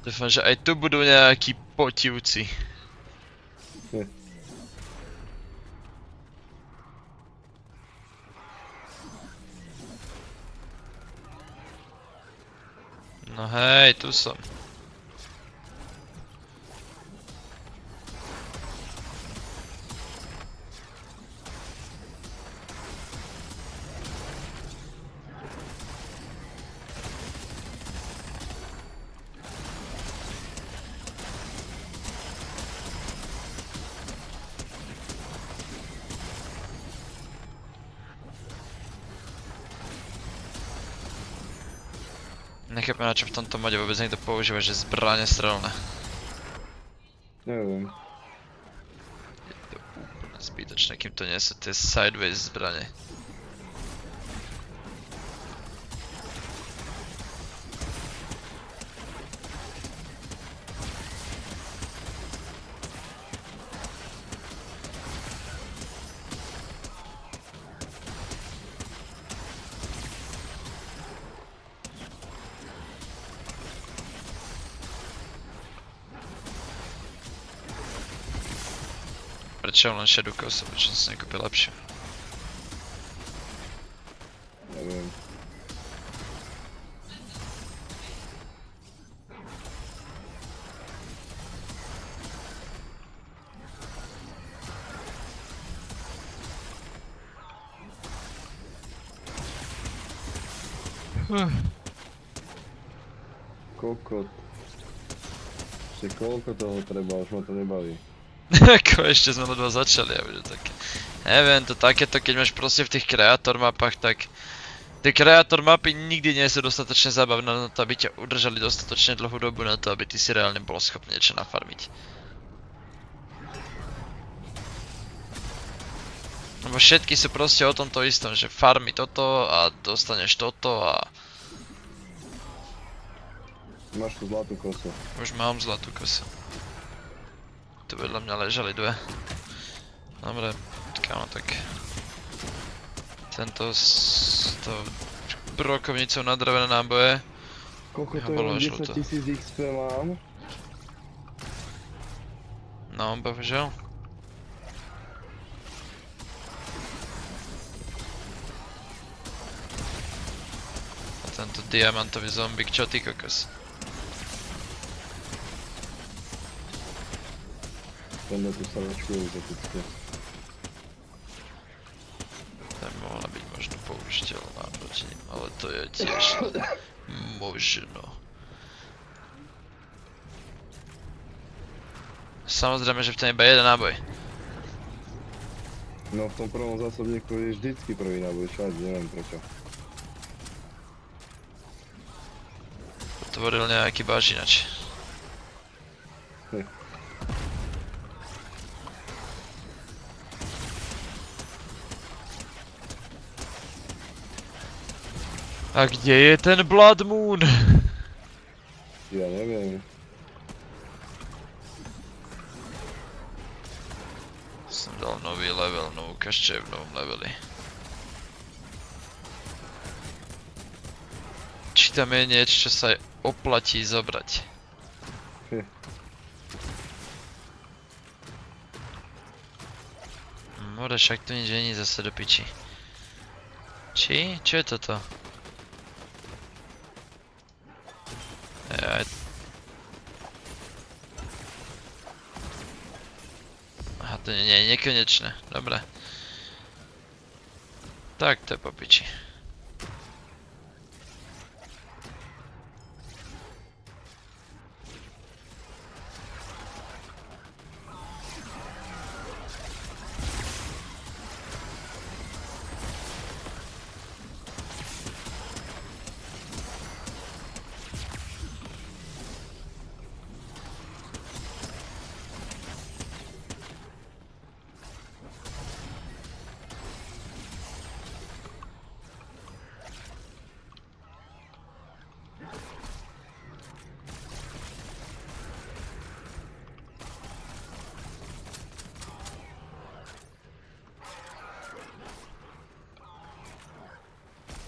Dúfam, že aj tu budú nejakí potivci. No hej, tu som. Nechápem, na čo v tomto mode vôbec niekto používa, že zbrane strelné. Neviem. Je to úplne zbytočné, kým to nie sú tie sideways zbrane. Prečo len Shadow Coast, prečo som si nekúpil lepšiu? Neviem. Kokot. Ešte koľko toho treba, už ma to nebaví. Ako ešte sme ledva začali, ja bude také. Neviem, to takéto, keď máš proste v tých kreator mapách, tak tie kreator mapy nikdy nie sú dostatočne zábavné na to, aby ťa udržali dostatočne dlhú dobu na to, aby ty si reálne bol schopný niečo nafarmiť. Lebo všetky sú proste o tomto istom, že farmi toto a dostaneš toto a... Máš tu zlatú kosu. Už mám zlatú kosu. Tu vedľa mňa ležali dve. Dobre, kámo, tak... Tento s tou brokovnicou nadrvené náboje. Koľko to Bolo je, žlto. 10 000 XP mám? No, bohužiaľ. A tento diamantový zombik, čo ty kokos? Tento tu sa načkujú zotické. To by mohla byť možno použiteľná proti nim, ale to je tiež možno. Samozrejme, že v tom je iba jeden náboj. No v tom prvom zásobníku je vždycky prvý náboj, všade, neviem prečo. Otvoril nejaký bažinač. A kde je ten Blood Moon? Ja neviem. Som dal nový level, novú kašče v novom leveli. Či tam je niečo, čo sa aj oplatí zobrať? More, však tu nič není zase do piči. Či? Čo je toto? Jaj. Aha, to nie je nekonečné, dobre. Tak to je po piči.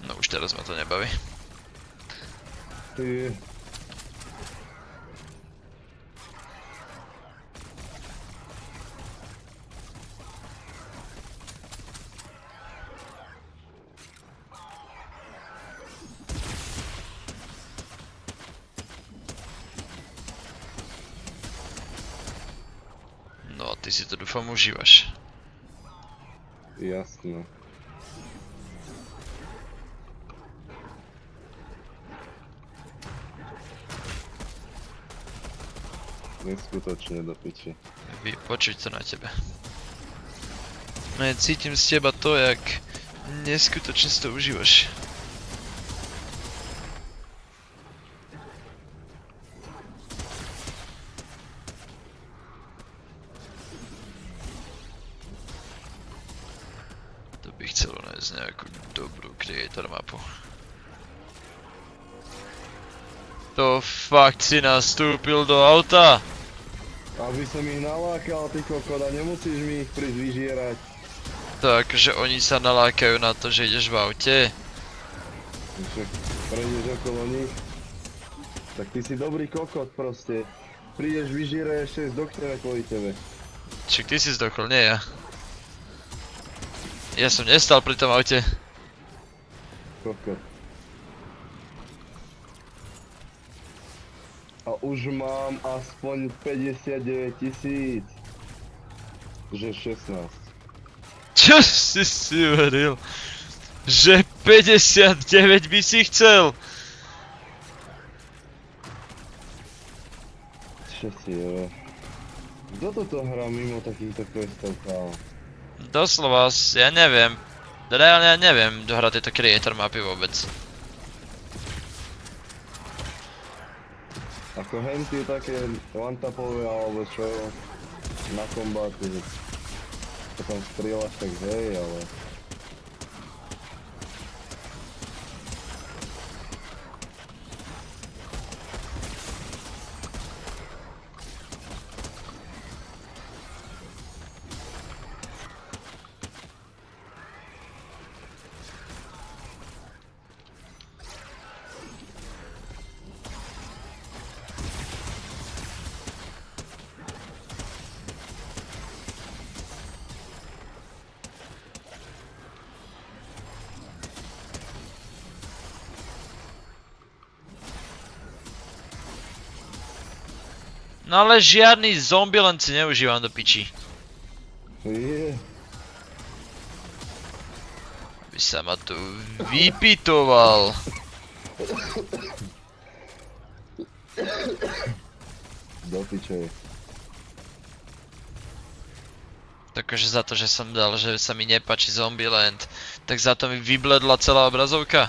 No už teraz ma to nebaví. Ty... ty si to dúfam užívaš. Jasné. Neskutočne do piči. Počuť to na tebe. No ja cítim z teba to, jak neskutočne si to užívaš. To by chcelo nájsť nejakú dobrú creator mapu. To fakt si nastúpil do auta? Aby som ich nalákal, ty kokoda, nemusíš mi ich prísť vyžierať. Takže oni sa nalákajú na to, že ideš v aute? Však prejdeš okolo nich. Tak ty si dobrý kokot proste. Prídeš, vyžíre, ešte zdochneme kvôli tebe. Čiže ty si zdochol, nie ja. Ja som nestal pri tom aute. Kokot. A už mám aspoň 59 000. Že 16. Čo si uveril? Že 59 by si chcel? Čo si je? Kto toto hrá mimo takýchto questov, kámo? Doslova, ja neviem. Reálne ja neviem dohrať tieto creator mapy vôbec. Ako henty také one-tapové alebo čo na kombate, že potom strieľaš tak hej, ale... No ale žiadny zombie len si neužívam do piči. Je. Aby sa ma tu vypitoval. Do piče. Takže za to, že som dal, že sa mi nepáči Zombieland, tak za to mi vybledla celá obrazovka?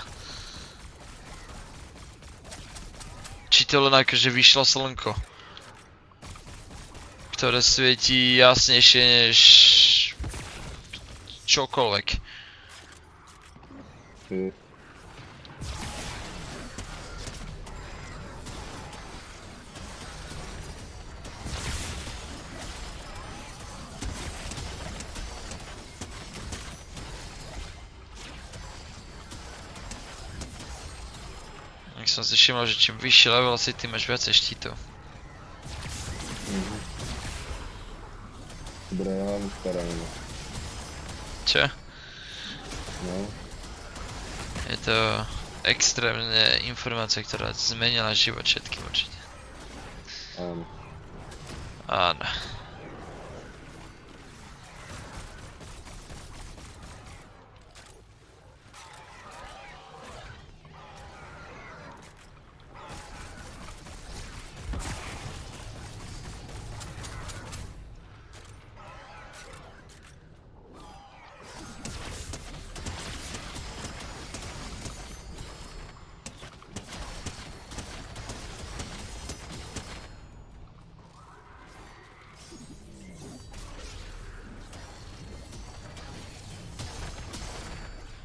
Či to len akože vyšlo slnko? Ktoré svietí jasnejšie než čokoľvek. Je. Jak som si všimol, že čím vyšší level si, tým máš viacej štítov. Dobre, ja mám staranie. Čo? No. Je to extrémne informácia, ktorá zmenila život všetkým určite. Áno. Áno.